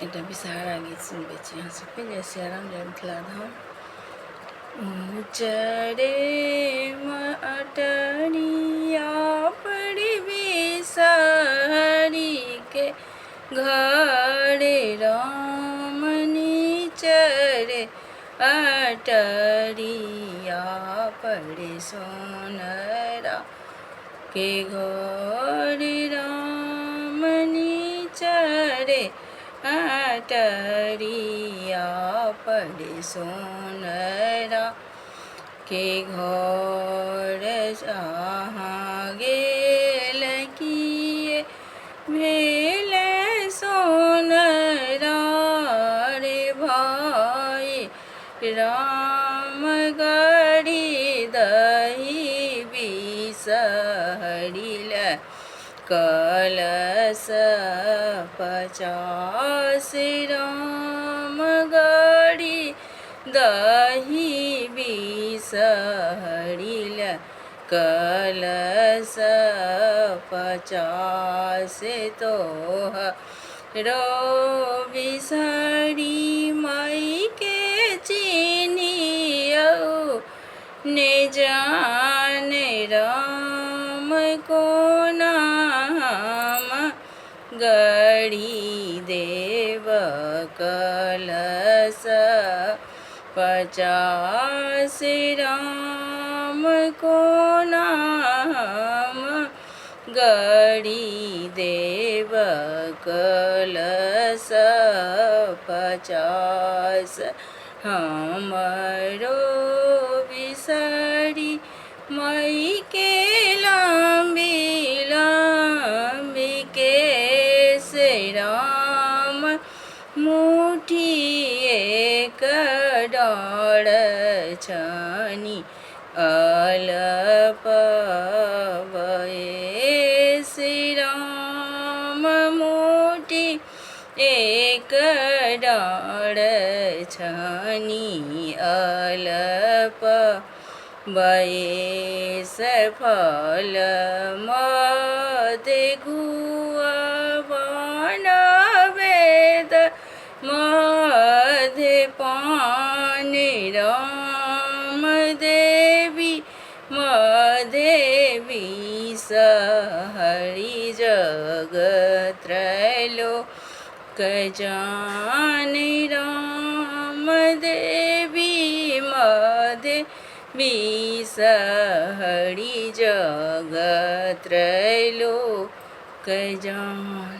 এটা बिसहारा गीत सुनबे छी अहाँ सबके। जय सियाराम, जय मिथिला धाम। चढ़े मटरिया पड़ी बिसहरी के घरे रामनी चढ़े अटरिया पड़े सोनरा के घरे रामनी चढ़े अटरिया पड़े सोनरा के घर जहाँ गेल किए भेल सोनरा रे भाई राम गढ़ी दही बिसहरिल कलश 50 राम गढ़ी दही बिसहरिल कलश 50 तोहरो बिसहरी माई के चिन्हियौ ने जाने राम को नाम गढ़ी देव कलश 50 राम को नाम गढ़ी देव कलश 50 हमरो बिसहरी माई के लंबी लंबी के से राम मुठी एक डाँड़ छानी अलप श्री राम मुठी एक डाँड़ छानी अलप बयस फल मदे गुआ बाण वेद मधे पान राम देवी मदेवी सहरी जगत्रैलोक जान राम देवी मदेवी सहरी जगत्रैलोक जान।